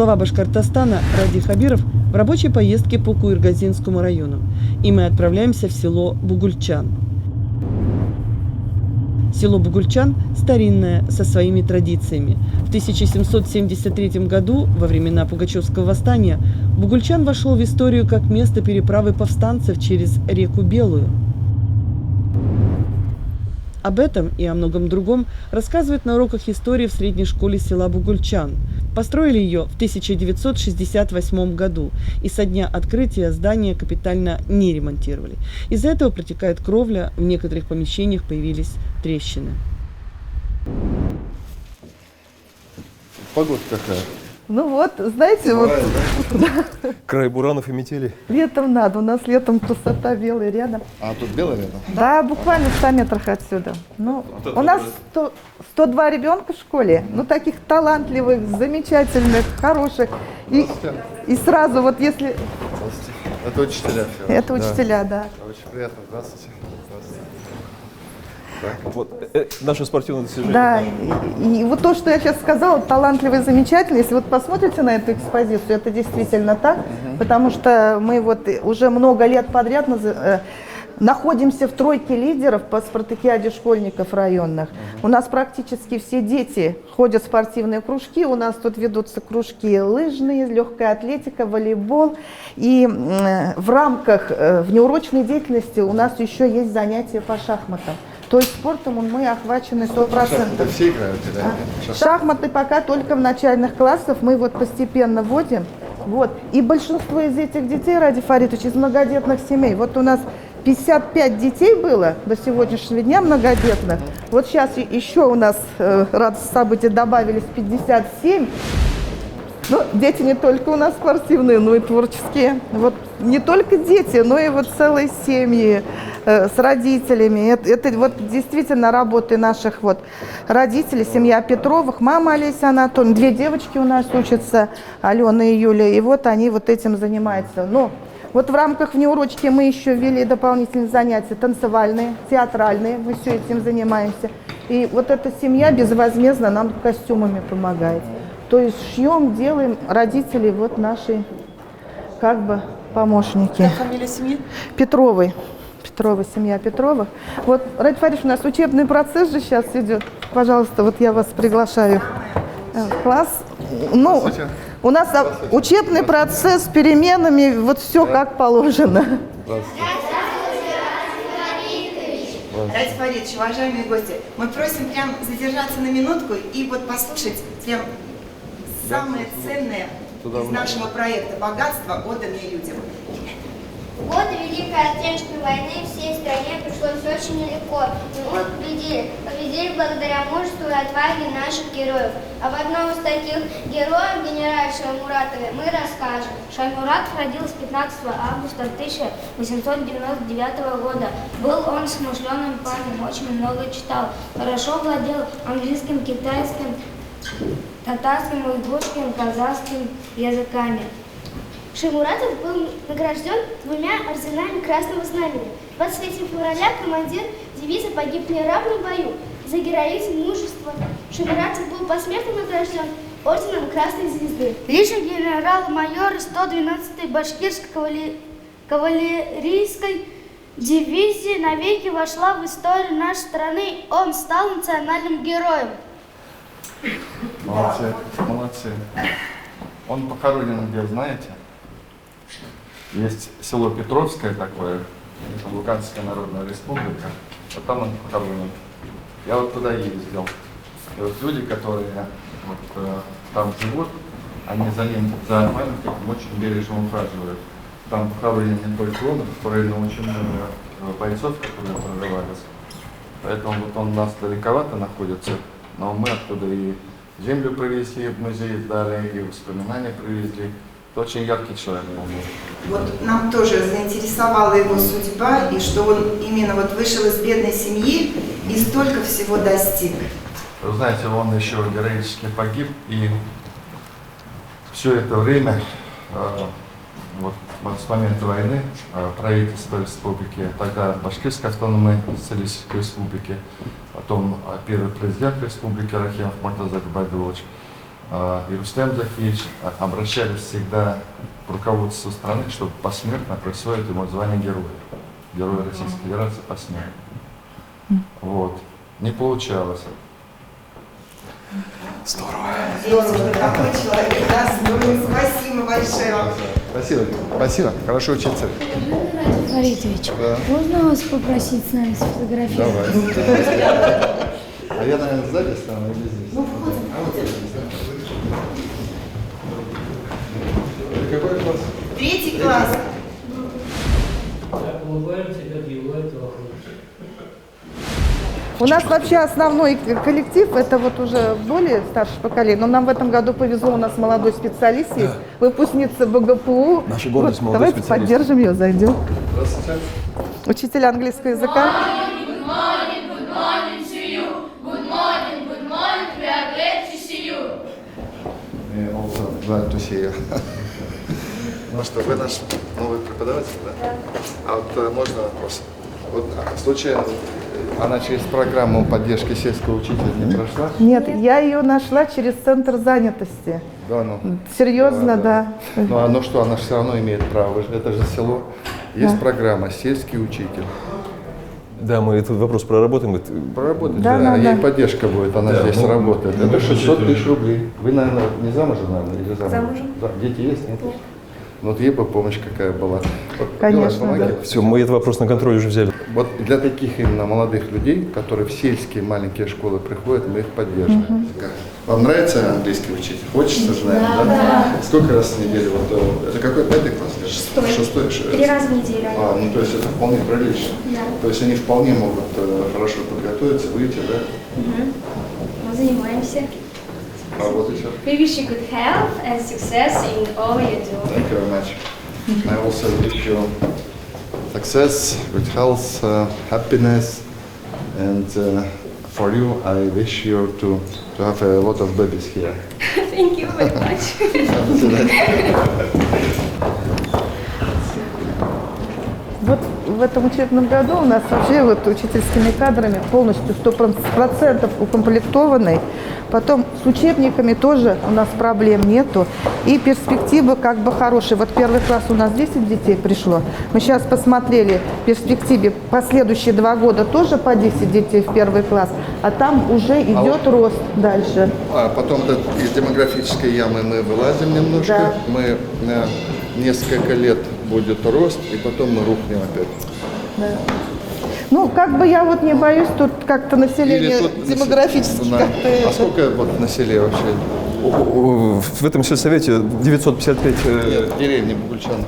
глава Башкортостана Ради Хабиров в рабочей поездке по Куйргазинскому району. И мы отправляемся в село Бугульчан. Село Бугульчан старинное, со своими традициями. В 1773 году, во времена Пугачевского восстания, Бугульчан вошел в историю как место переправы повстанцев через реку Белую. Об этом и о многом другом рассказывают на уроках истории в средней школе села Бугульчан. Построили ее в 1968 году, и со дня открытия здания капитально не ремонтировали. Из-за этого протекает кровля, в некоторых помещениях появились трещины. Погода какая? Ну вот, знаете, вот Край буранов и метели. летом надо, у нас летом красота белая рядом. А тут белое рядом? Да, буквально в 100 метрах отсюда. Ну, у нас 102 ребенка в школе, ну таких талантливых, замечательных, хороших. И сразу вот если... Здравствуйте. Это учителя все. Это учителя, да. Очень приятно. Здравствуйте. Здравствуйте. Вот наше спортивное достижение. Да, и вот то, что я сейчас сказала, талантливый, замечательный, если вот посмотрите на эту экспозицию, это действительно так, потому что мы вот уже много лет подряд находимся в тройке лидеров по спартакиаде школьников районных. У нас практически все дети ходят в спортивные кружки, у нас тут ведутся кружки лыжные, легкая атлетика, волейбол. И в рамках внеурочной деятельности у нас еще есть занятия по шахматам. То есть спортом мы охвачены 100%. Шахматы все играют, да? Шахматы пока только в начальных классах, мы вот постепенно вводим. Вот. И большинство из этих детей, Ради Фаритович, из многодетных семей. Вот у нас 55 детей было до сегодняшнего дня многодетных. Вот сейчас еще у нас, радостные события, добавились 57. Ну, дети не только у нас спортивные, но и творческие. Вот не только дети, но и вот целые семьи с родителями. Это вот действительно работы наших вот родителей, семья Петровых, мама Олеся Анатольевна, 2 девочки у нас учатся, Алена и Юля, и вот они вот этим занимаются. Но вот в рамках внеурочки мы еще ввели дополнительные занятия танцевальные, театральные, мы все этим занимаемся. И вот эта семья безвозмездно нам костюмами помогает. То есть шьем, делаем, родители вот наши как бы помощники. Как фамилия семьи? Петровой. Петрова, семья Петровых. Вот, Ради Фаридович, у нас учебный процесс же сейчас идет. Пожалуйста, вот я вас приглашаю в класс. Ну, у нас учебный процесс с переменами, вот все как положено. Ради Фаридович, уважаемые гости, мы просим прям задержаться на минутку и вот послушать прям самое ценное из нашего проекта «Богатство, отданное людям». В годы Великой Отечественной войны всей стране пришлось очень нелегко, но мы победили. Победили благодаря мужеству и отваге наших героев. Об одном из таких героев, генерале Шаймуратове, мы расскажем. Шаймуратов родился 15 августа 1899 года. Был он смышленым парнем, очень много читал. Хорошо владел английским, китайским, татарским, уйгурским, казахским языками. Шаймуратов был награжден 2 орденами Красного Знамени. 23 февраля командир дивизии погиб в неравном бою. За героизм, мужество Шаймуратов был посмертно награжден орденом Красной Звезды. Лишь генерал-майор 112-й башкирской кавалерийской дивизии навеки вошла в историю нашей страны. Он стал национальным героем. Молодцы, молодцы. Он похоронен где, знаете? Есть село Петровское такое, это Луганская Народная Республика, вот там он похоронен. Я вот туда ездил. И вот люди, которые вот, там живут, они за памятником очень бережно ухаживают. Там похоронен не только он, похоронено очень много бойцов, которые прорывались. Поэтому вот он у нас далековато находится, но мы оттуда и землю привезли, в музей сдали, и воспоминания привезли. Это очень яркий человек. Вот нам тоже заинтересовала его судьба, и что он именно вот вышел из бедной семьи и столько всего достиг. Вы знаете, он еще героически погиб, и все это время, вот с момента войны, правительство республики, тогда Башкирской автономной социалистической республики, потом первый президент республики Рахимов Муртаза Губайдулович, и Рустем Захич обращались всегда к руководству страны, чтобы посмертно присвоить ему звание героя. Героя Российской Федерации посмертно. Вот. Не получалось. Видите, какой человек достойный. Спасибо большое вам. Спасибо. Спасибо. Хорошо учиться. Фаритович, можно вас попросить с нами сфотографировать? Давай. А я, наверное, сзади стану или здесь? Ну, входим. Какой класс? 3 класс. Улыбаемся, как его этого У нас вообще основной коллектив, это вот уже более старшее поколение, но нам в этом году повезло, у нас молодой специалист есть, выпускница БГПУ. Наша гордость, молодой давайте специалист. поддержим ее, зайдем. Здравствуйте. Учитель английского языка. И also glad to see you. Ну что, вы наш новый преподаватель, да? А вот можно вопрос? Вот случайно она через программу поддержки сельского учителя не прошла? Нет, я ее нашла через центр занятости. Да, ну. Серьезно, да. Ну, а ну что, она же все равно имеет право, это же село. Есть программа «Сельский учитель». Да, мы этот вопрос проработаем. Проработать, Да, да, да, ей да. поддержка будет, она Да, здесь ну, работает. Это 600 тысяч рублей. Вы, наверное, не замужем, наверное, или замужем? Замужем. Да, дети есть, нет? Ну, вот ей бы помощь какая была. Вот, Конечно, Юра, помоги. Все, мы этот вопрос на контроль уже взяли. Вот для таких именно молодых людей, которые в сельские маленькие школы приходят, мы их поддерживаем. Вам нравится английский учить? Хочется же, наверное, да? Сколько раз в неделю? Вот, это какой, 5 класс? Шестой. 3 раза в неделю. А, ну то есть это вполне прилично. Да. То есть они вполне могут хорошо подготовиться, выйти, да? Мы занимаемся. А вот еще. We wish you good health and success in all you do. Thank you very much. I also wish you success, good health, happiness, and for you, I wish you to have a lot of babies here. Thank you very much. Вот в этом учебном году у нас вообще вот учительскими кадрами полностью 100% укомплектованный. Потом с учебниками тоже у нас проблем нету. И перспективы как бы хорошие. Вот первый класс у нас 10 детей пришло. Мы сейчас посмотрели в перспективе последующие 2 года тоже по 10 детей в первый класс. А там уже идет рост дальше. А потом из демографической ямы мы вылазим немножко. Да. Мы несколько лет будет рост, и потом мы рухнем опять. Ну, как бы я вот не боюсь, тут как-то население демографически Да. как-то... А сколько вот населения вообще? В этом сельсовете 955... Нет, в деревне Бугульчан.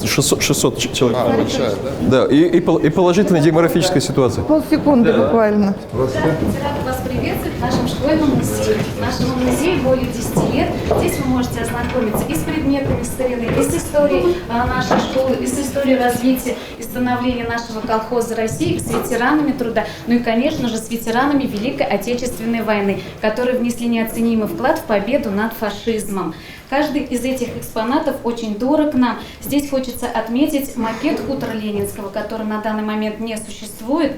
600 человек. А, большая, да? Да, и положительная демографическая ситуация. Полсекунды буквально. Здравствуйте. Рада вас приветствовать в нашем школьном музее. Нашему музею более 10 лет. Здесь вы можете ознакомиться и с предметами старины, и с историей нашей школы, и с историей развития и становления нашего колхоза России, с ветеранами труда, ну и, конечно же, с ветеранами Великой Отечественной войны, которые внесли неоценимый вклад в победу над фашизмом. Каждый из этих экспонатов очень дорог нам. Здесь хочется отметить макет хутора Ленинского, который на данный момент не существует,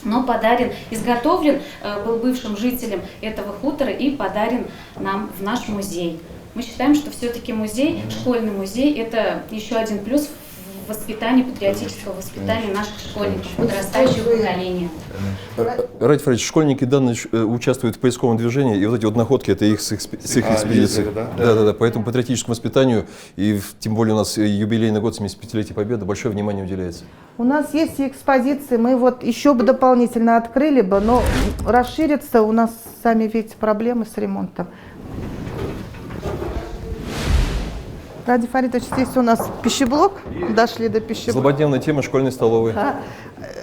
но подарен, изготовлен был бывшим жителем этого хутора и подарен нам в наш музей. Мы считаем, что все-таки музей, школьный музей, это еще один плюс в воспитании, патриотического воспитания наших школьников, подрастающего поколения. Ради Фаридович, школьники данные участвуют в поисковом движении, и вот эти вот находки, это их с их экспедиции. ездили, да? Да. Поэтому патриотическому воспитанию, и тем более у нас юбилейный год, 75-летие Победы, большое внимание уделяется. У нас есть и экспозиции, мы вот еще бы дополнительно открыли бы, но расширится, у нас, сами видите, проблемы с ремонтом. Ради Фаритович, здесь у нас пищеблок, дошли до пищеблока. Злободневная тема школьной столовой.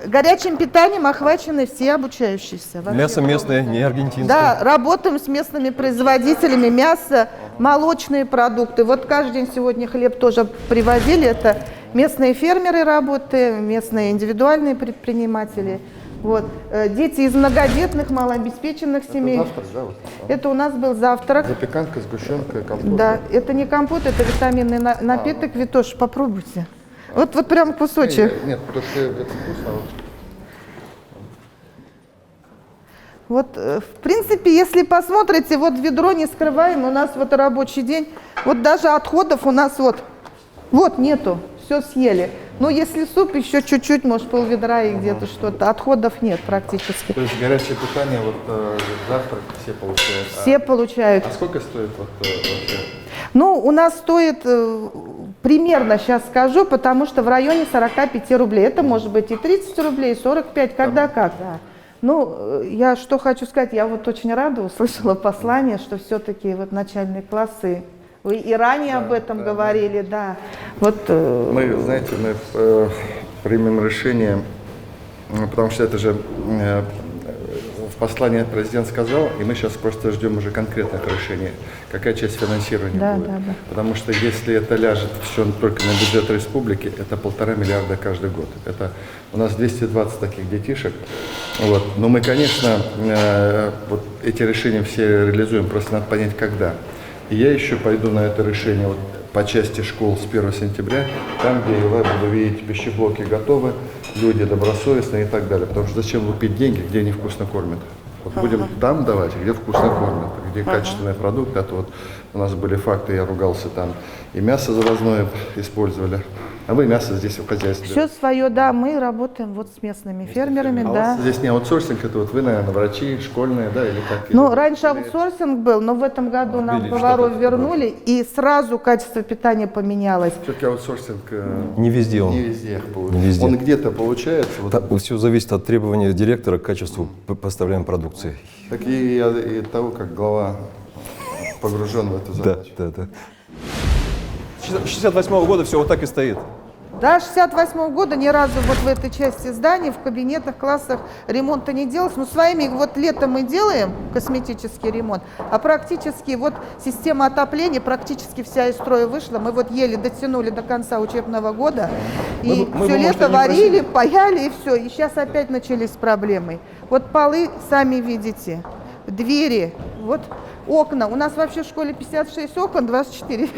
Горячим питанием охвачены все обучающиеся. Вообще. Мясо местное, не аргентинское. Да, работаем с местными производителями, мясо, молочные продукты. Вот каждый день сегодня хлеб тоже привозили, это местные фермеры работают, местные индивидуальные предприниматели. Вот. Дети из многодетных, малообеспеченных семей. Завтрак, да, вот. Это у нас был завтрак. Запеканка, сгущенка, компот. Да, это не компот, это витаминный напиток. Витош, попробуйте. Вот прям кусочек. Нет, потому что это вкусно. Вот, в принципе, если посмотрите, вот ведро не скрываем, у нас вот рабочий день, вот даже отходов у нас вот нету, все съели. Ну, если суп, еще чуть-чуть, может, пол-ведра и где-то что-то, отходов нет практически. То есть горячее питание, вот завтрак все получают? Все получают. А сколько стоит вот вообще? Ну, у нас стоит, примерно сейчас скажу, потому что в районе 45 рублей. Это может быть и 30 рублей, и 45, когда как. Да. Ну, я что хочу сказать, я вот очень рада, услышала послание, что все-таки вот начальные классы, вы и ранее об этом говорили, да. Вот, Мы, знаете, мы примем решение, потому что это же в послании президент сказал, и мы сейчас просто ждем уже конкретных решений, какая часть финансирования да, будет. да, да. Потому что если это ляжет все только на бюджет республики, это 1,5 миллиарда каждый год. Это у нас 220 таких детишек. Вот. Но мы, конечно, вот эти решения все реализуем, просто надо понять, когда. И я еще пойду на это решение вот, по части школ с 1 сентября, там, где я буду видеть пищеблоки готовы, люди добросовестные и так далее. Потому что зачем лупить деньги, где они вкусно кормят? Вот будем там давать, где вкусно кормят, где качественные продукты. А то вот у нас были факты, я ругался там, и мясо завозное использовали. А вы мясо здесь в хозяйстве. все свое, да, мы работаем вот с местными фермерами, А у да. вас здесь не аутсорсинг, это вот вы, наверное, врачи, школьные, да, или как? Ну, Или- раньше аутсорсинг был, но в этом году нам Ввели поваров штат, вернули, и сразу качество питания поменялось. Все-таки аутсорсинг Не везде он. не везде. Не везде. Он где-то получается. Вот, Все зависит от требования директора к качеству поставляемой продукции. так и того, как глава погружен в эту Да, задачу. да, да. 68-го года все вот так и стоит. До 68 года ни разу вот в этой части зданий, в кабинетах, классах ремонта не делалось. Но своими вот летом мы делаем косметический ремонт, а практически вот система отопления практически вся из строя вышла. Мы вот еле дотянули до конца учебного года. И Мы все бы, может, лето и не варили, паяли и все. И сейчас опять начались проблемы. Вот полы, сами видите, двери, вот окна. У нас вообще в школе 56 окон, 24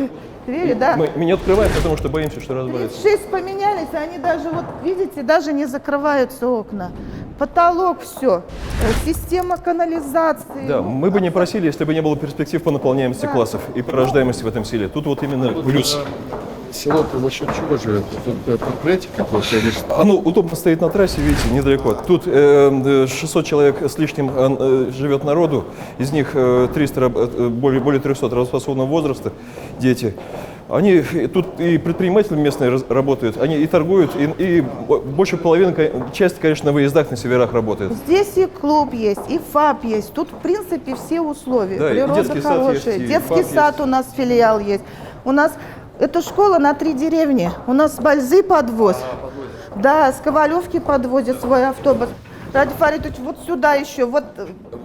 двери, да. Мы не открываем, потому что боимся, что развалится. 36 поменялись, а они даже, вот видите, даже не закрываются окна. Потолок, все. Система канализации. Да, мы бы не просили, если бы не было перспектив по наполняемости Да. классов и по рождаемости в этом селе. Тут вот именно плюс. Село-то за счет чего живет? Тут предприятие какое-то или что? Оно удобно стоит на трассе, видите, недалеко. Тут 600 человек с лишним живет народу, из них 300, более 300 работоспособного возраста, дети. Они тут и предприниматели местные работают, они и торгуют, и больше половины, часть, конечно, на выездах на северах работает. Здесь и клуб есть, и ФАП есть. Тут, в принципе, все условия. Да, и Природа детский сад хорошая. есть, и Детский ФАП сад есть. у нас филиал есть. У нас эта школа на 3 деревни. У нас Бальзы подвоз. Да, с Ковалевки подвозят свой автобус. Ради Фаритович, вот сюда еще, вот,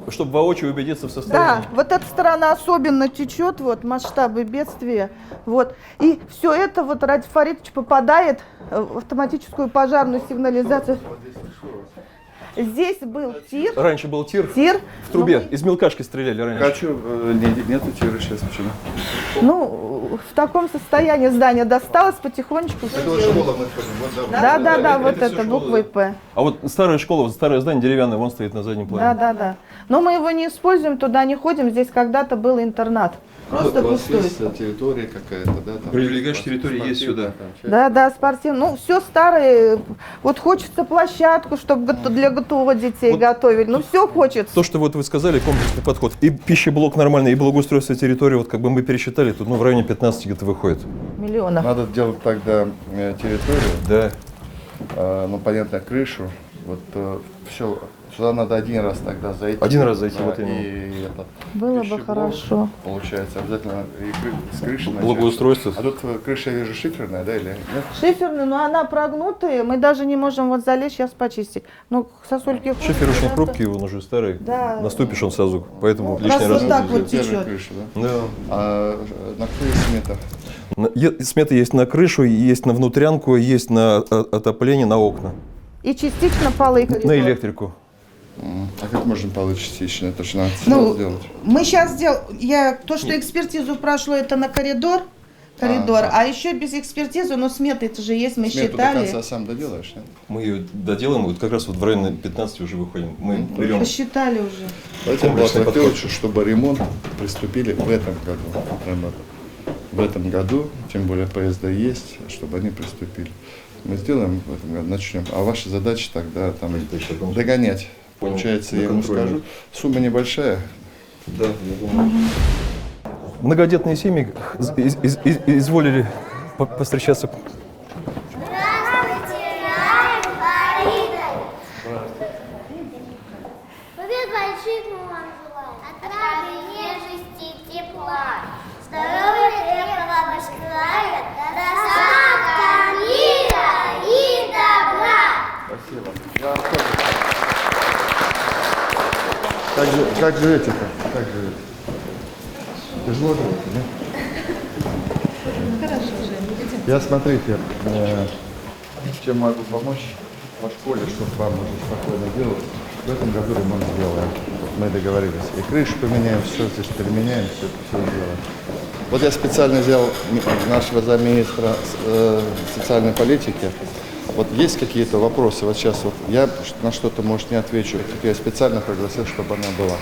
Чтобы воочию убедиться в да, состоянии. вот эта сторона особенно течет, вот, масштабы бедствия, вот. И все это, вот, Ради Фаритович попадает в автоматическую пожарную сигнализацию. Здесь был тир. Раньше был тир Тир. в трубе, из мелкашки стреляли раньше. Хочу, нету тира сейчас, почему? Ну, в таком состоянии здание досталось потихонечку. Это вот школа мы ходим, вот Да, вот это это, всё буквой П. А вот старая школа, вот старое здание деревянное, вон стоит на заднем плане. Да. Но мы его не используем, туда не ходим. Здесь когда-то был интернат. Просто у вас пустой. есть территория какая-то, да? Там, Прилегающая территория есть спортивная, сюда. там, часть. Да, спортивный. Ну, все старое. Вот хочется площадку, чтобы для ГТО детей Вот готовили. Ну, все хочется. То, что вот вы сказали, комплексный подход. И пищеблок нормальный, и благоустройство территории, вот как бы мы пересчитали, тут в районе 15 где-то выходит. Миллионов. Надо делать тогда территорию, Да. ну, понятно, крышу. Вот все, сюда надо один раз тогда зайти. Один раз зайти, Да, вот именно. И это, Было бы пищеблок, хорошо. Получается, обязательно и с крыши начать. Благоустройство. А тут крыша, я вижу, шиферная, да, или нет? Шиферный, но она прогнутая. Мы даже не можем вот залезть, сейчас почистить. Ну, сосульки ходят, Шифер очень просто- хрупкий, он уже старый. Да. Наступишь он сразу, поэтому Ну, лишний раз раз. вот так вот Первая течет. крыша, да? Да. А на какую есть смета? Смета есть на крышу, есть на внутрянку, есть на отопление, на окна, И частично полы и коридор. на электрику. А как можно получить частично? Это же надо Ну, сделать. мы сейчас сделаем, то, что экспертизу прошло, это на коридор, Коридор. А еще без экспертизы, но сметы это же есть, мы Смету до считали. конца сам доделаешь, нет? Мы ее доделаем, вот как раз вот в районе 15 уже выходим. Мы берем Посчитали уже. Давайте, Влад комплексный подход. Владимирович, чтобы ремонт приступили в этом году. Прямо в этом году, тем более поезда есть, чтобы они приступили. Мы сделаем в этом году, начнем. А ваша задача тогда там догонять. Получается, на я ему контроле. скажу, сумма небольшая. Да, я думаю. Многодетные семьи изволили повстречаться. Побед больших мы вам желаем. Отрады, нежности, тепла. Здоровья, крепкого башкрая, достатка, мира и добра. Спасибо. Я вам тоже. Как живете-то? Как живете? Тяжело живете, нет? Хорошо, Женя. Я, смотрите, чем могу помочь по школе, чтобы вам уже спокойно делать. В этом году ремонт сделаем. Мы договорились. И крышу поменяем, все здесь переменяем, все сделаем. Вот я специально взял нашего замминистра социальной политики. Вот есть какие-то вопросы? Вот сейчас вот я на что-то, может, не отвечу. Я специально пригласил, чтобы она была.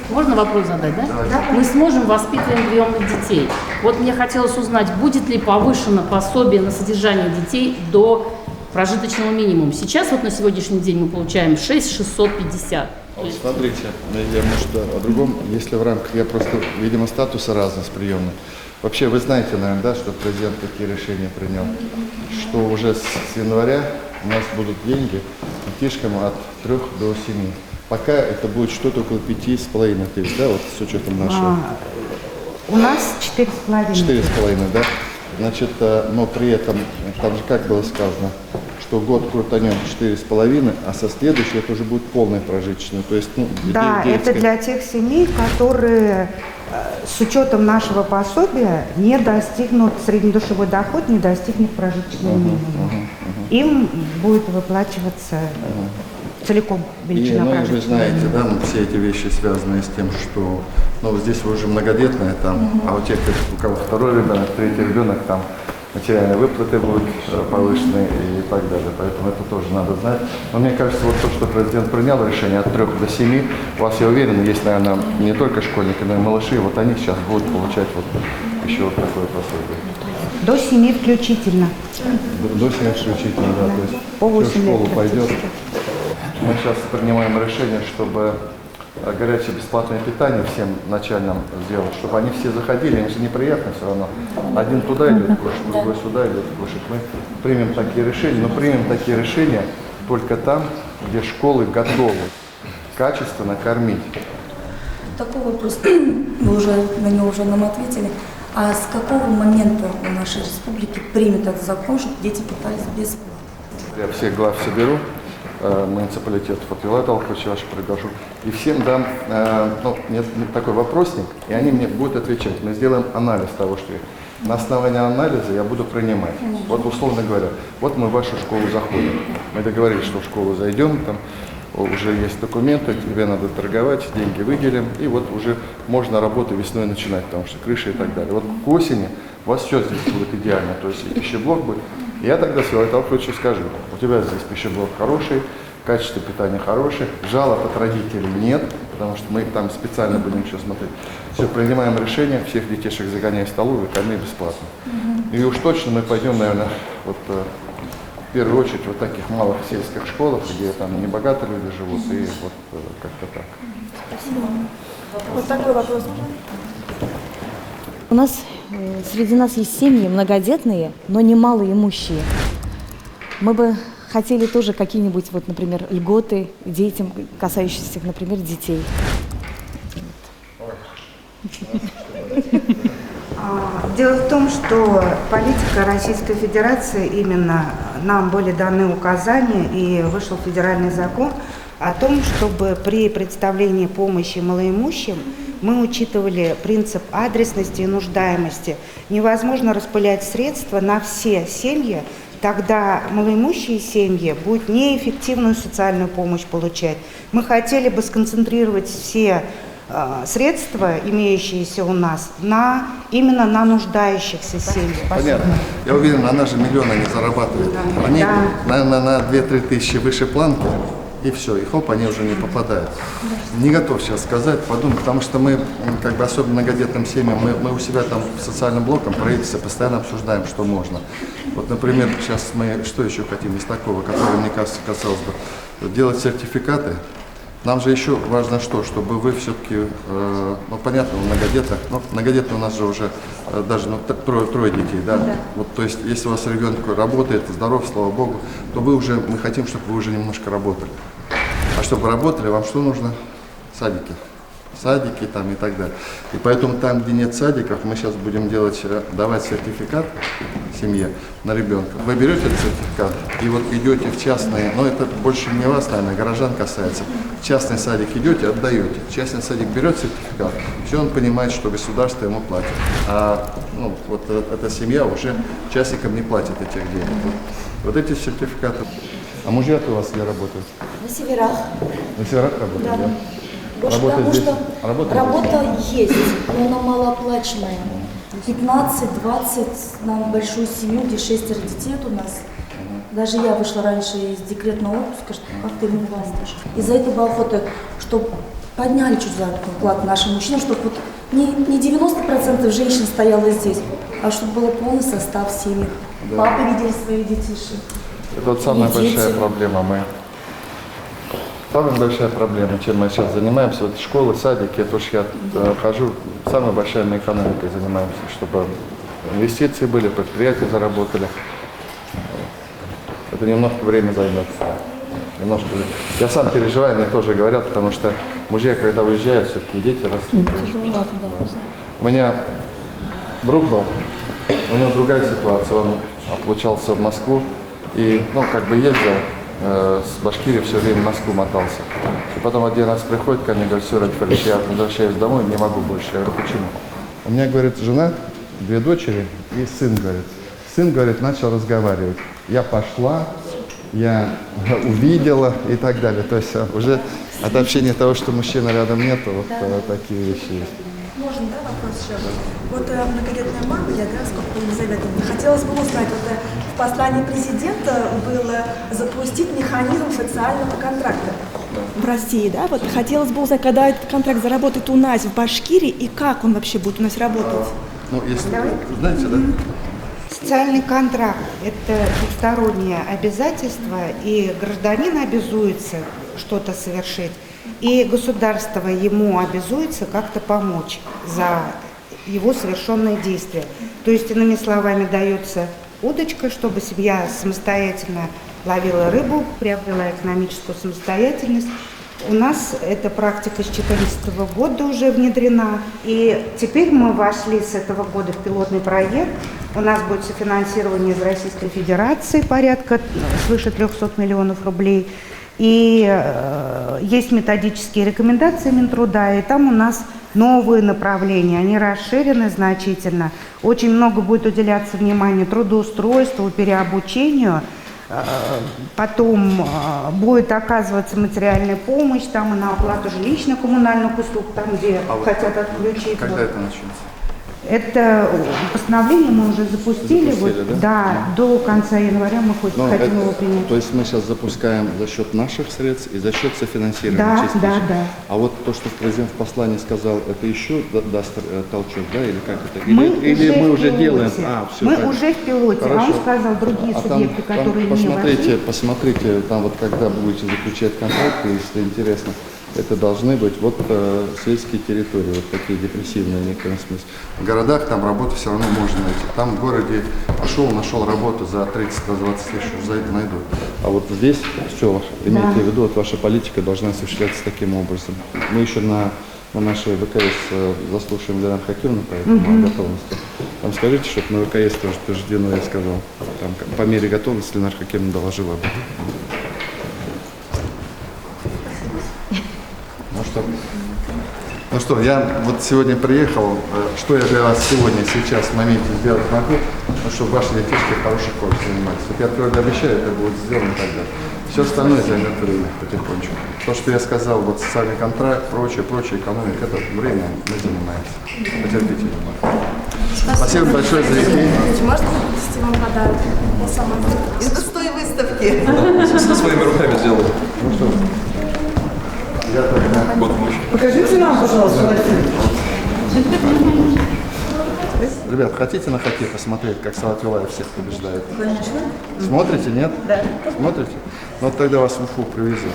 Можно вопрос задать, да? Мы сможем воспитывать приемных детей. Вот мне хотелось узнать, будет ли повышено пособие на содержание детей до прожиточного минимума. Сейчас вот на сегодняшний день мы получаем 6650. Вот смотрите, я, может, о другом, если в рамках, я просто, видимо, статусы разные с приемной. Вообще, вы знаете, наверное, да, что президент какие решения принял, что уже с января у нас будут деньги детишкам от 3 до 7. Пока это будет что-то около 5,5 тысяч, да, вот с учетом нашего. У нас 4,5. 4,5, да? Значит, но при этом, там же как было сказано, что год крутанем 4,5, а со следующего это уже будет полное прожиточное. То есть, ну, Да, это для тех семей, которые с учетом нашего пособия не достигнут, среднедушевой доход не достигнет прожиточного минимума. Им будет выплачиваться целиком величина вы прожиточного знаете, да, минимума. все эти вещи связаны с тем, что, ну, здесь вы уже многодетная, там, а у тех, у кого второй ребенок, третий ребенок, там, материальные выплаты будут повышены и так далее. Поэтому это тоже надо знать. Но мне кажется, вот то, что президент принял решение от 3 до 7, у вас, я уверен, есть, наверное, не только школьники, но и малыши, вот они сейчас будут получать вот еще вот такое пособие. До 7 включительно. До 7 включительно, да, то есть По всё в 8 лет школу пойдет. практически. Мы сейчас принимаем решение, чтобы горячее бесплатное питание всем начальным сделать, чтобы они все заходили, им же неприятно все равно. Один туда идет кушать, другой сюда идет кушать. Мы примем такие решения, но примем такие решения только там, где школы готовы качественно кормить. Такой вопрос, вы уже на него уже нам ответили. А с какого момента в нашей республике принят этот закон, чтобы дети питались бесплатно? Я всех глав соберу, муниципалитет Фатвила Талховича ваш приглашу, и всем дам такой вопросник, и они мне будут отвечать. Мы сделаем анализ того, что на основании анализа я буду принимать. Вот условно говоря, вот мы в вашу школу заходим. Мы договорились, что в школу зайдем, там уже есть документы, тебе надо торговать, деньги выделим, и вот уже можно работу весной начинать, потому что крыша и так далее. Вот к осени у вас все здесь будет идеально, то есть и пищеблок будет. Я тогда Силай Талховичу скажу, у тебя здесь пищеблок хороший, качество питания хорошее, жалоб от родителей нет, потому что мы там специально будем еще смотреть. Все, принимаем решение, всех детишек загоняем в столовую, корми бесплатно. И уж точно мы пойдем, наверное, вот в первую очередь в таких малых сельских школах, где там небогатые люди живут, и вот как-то так. Спасибо. Вот такой вопрос. У нас среди нас есть семьи многодетные, но не малоимущие. Мы бы хотели тоже какие-нибудь, вот, например, льготы детям, касающиеся, например, детей. Дело в том, что политика Российской Федерации, именно нам были даны указания и вышел федеральный закон о том, чтобы при представлении помощи малоимущим мы учитывали принцип адресности и нуждаемости. Невозможно распылять средства на все семьи, тогда малоимущие семьи будут неэффективную социальную помощь получать. Мы хотели бы сконцентрировать все средства, имеющиеся у нас, именно на нуждающихся семьях. Понятно. Я уверен, она же миллиона не зарабатывает. Они, наверное, на 2-3 тысячи выше планки, и все, и хоп, они уже не попадают. Не готов сейчас сказать, подумать, потому что мы, как бы особенно многодетным семьям, мы у себя там социальным блоком правительства постоянно обсуждаем, что можно. Вот, например, сейчас мы что еще хотим из такого, которое, мне кажется, касалось бы, делать сертификаты. Нам же еще важно что, чтобы вы все-таки, ну понятно, многодетные у нас же уже даже трое детей, да? Вот, то есть, если у вас ребенок работает, здоров, слава богу, то мы хотим, чтобы вы уже немножко работали. А чтобы работали, вам что нужно? Садики там и так далее. И поэтому там, где нет садиков, мы сейчас будем давать сертификат семье на ребенка. Вы берете этот сертификат и вот идете в частные, но это больше не вас, наверное, горожан касается. В частный садик идете, отдаете. Частный садик берет сертификат, все он понимает, что государство ему платит. А вот эта семья уже частникам не платит этих денег. Вот эти сертификаты. А мужья-то у вас где работают? На северах. На северах работают, да? Больше потому что работа есть, но она малооплаченная. 15-20 на большую семью, где 6 детей у нас. Даже я вышла раньше из декретного отпуска, что как-то ему власть. Из-за этого охота, чтобы подняли чуть заработный плат нашим мужчинам, чтобы вот не 90% женщин стояло здесь, а чтобы был полный состав семьи. Да. Папы видели своих детишек. Это вот самая большая проблема. Самая большая проблема, чем мы сейчас занимаемся, вот школы, садики, это уж я хожу, самой большой мы экономикой занимаемся, чтобы инвестиции были, предприятия заработали. Это немножко время займет. Я сам переживаю, мне тоже говорят, потому что мужья, когда уезжают, все-таки дети растут. У меня друг был, у него другая ситуация, он отлучался в Москву и, ездил. С Башкирии все время в Москву мотался. И потом один раз приходит ко мне, говорит: все, Радик Фаридович, я возвращаюсь домой, не могу больше. Я говорю: почему? У меня, говорит, жена, 2 дочери и сын, говорит. Сын, говорит, начал разговаривать. Я пошла, я увидела и так далее. То есть уже от общения того, что мужчины рядом нет, вот такие вещи есть. Можно, да, вопрос еще? Вот многодетная мама, я, сколько Елизаветовна, хотелось бы узнать, в послании президента было запустить механизм социального контракта в России, да? Вот хотелось бы узнать, когда этот контракт заработает у нас в Башкирии и как он вообще будет у нас работать? Если знаете, да? Социальный контракт – это двустороннее обязательство, и гражданин обязуется что-то совершить, и государство ему обязуется как-то помочь за его совершенные действия. То есть, иными словами, дается удочка, чтобы семья самостоятельно ловила рыбу, приобрела экономическую самостоятельность. У нас эта практика с 2014 года уже внедрена. И теперь мы вошли с этого года в пилотный проект. У нас будет софинансирование из Российской Федерации порядка свыше 300 миллионов рублей. И есть методические рекомендации Минтруда, и там у нас новые направления, они расширены значительно. Очень много будет уделяться внимания трудоустройству, переобучению. Потом будет оказываться материальная помощь, там и на оплату жилищно-коммунальных услуг, там, где хотят отключить. Когда это начнется? Это постановление мы уже запустили, да, до конца января мы хотим его принять. То есть мы сейчас запускаем за счет наших средств и за счет софинансирования частично. Да. А вот то, что президент в послании сказал, это еще даст толчок, да, или как это? Или мы уже делаем? Мы уже в пилоте, хорошо. А он сказал другие субъекты, которые не вошли. Посмотрите, там вот когда будете заключать контракты, если интересно, это должны быть сельские территории, вот такие депрессивные в некотором смысле. В городах там работу все равно можно найти. Там в городе нашел работу за 30-20 тысяч, за это найдут. А вот здесь все, имейте в виду, вот ваша политика должна осуществляться таким образом. Мы еще на нашей ВКС заслушаем Ленар Хакимовну по этому готовности. Там скажите, чтобы на ВКС тоже подтверждено, я сказал. Там, по мере готовности Ленар Хакимовна доложила об этом. Ну что? Ну что, я вот сегодня приехал, что я для вас сегодня, сейчас, в моменте сделать могу, ну, чтобы ваши детишки в хорошей школе занимались. Вот я твердо обещаю, это будет сделано тогда. Все остальное займет время потихонечку. То, что я сказал, вот социальный контракт, прочее, экономика, это время мы занимаемся. Потерпите немного. Спасибо большое за идею. Можно принести вам подарок? Я сама сделала. Это с той выставки. Со своими руками сделал. Ну что, я тогда... Покажите нам, пожалуйста, Ребят, хотите на хоккей посмотреть, как Салават Юлаев всех побеждает? Конечно. Смотрите, нет? Да. Смотрите? Ну, вот тогда вас в Уфу привезу.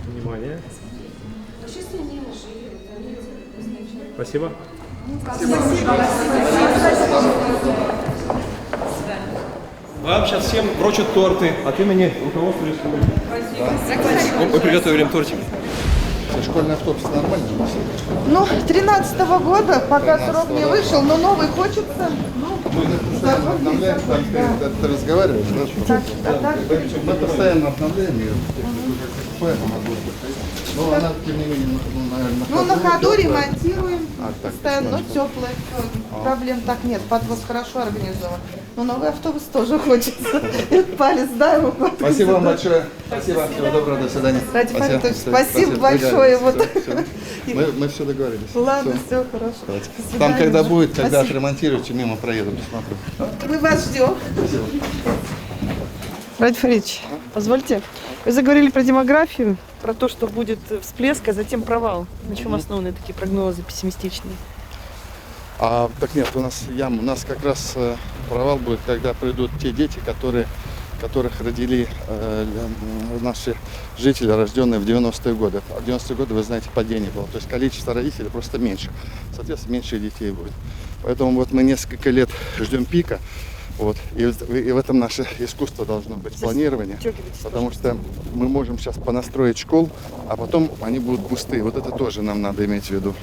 Внимание. Спасибо. Вам сейчас всем вручат торты от имени руководства республики. Мы приготовили им тортик. Школьный автобус нормально? Ну, 13-го года, пока срок не вышел, но новый хочется. Ты разговариваешь, да? Так. Мы постоянно обновляем ее. Но она, тем не менее, наверное, Ну, на ходу ремонтируем. так, Постоянно, но теплое. Проблем так нет, подвоз хорошо организован. Но новый автобус тоже хочется. Этот палец, да, его хватит. Спасибо вам большое. Спасибо. Всего доброго, до свидания. Ради Фаритович, спасибо большое. Вот. Мы все договорились. Ладно, все хорошо. До Там, свидания. когда будет, когда Спасибо. отремонтируете, мимо проеду, посмотрю. Мы вас ждем. Спасибо. Ради Фаридович, позвольте, вы заговорили про демографию, про то, что будет всплеск, а затем провал. На чем основаны такие прогнозы пессимистичные? Так нет, у нас как раз провал будет, когда придут те дети, которых родили наши жители, рожденные в 90-е годы. А в 90-е годы, вы знаете, падение было. То есть количество родителей просто меньше. Соответственно, меньше детей будет. Поэтому вот мы несколько лет ждем пика. Вот. И в этом наше искусство должно быть, планирование. Потому что мы можем сейчас понастроить школ, а потом они будут пустые. Вот это тоже нам надо иметь в виду.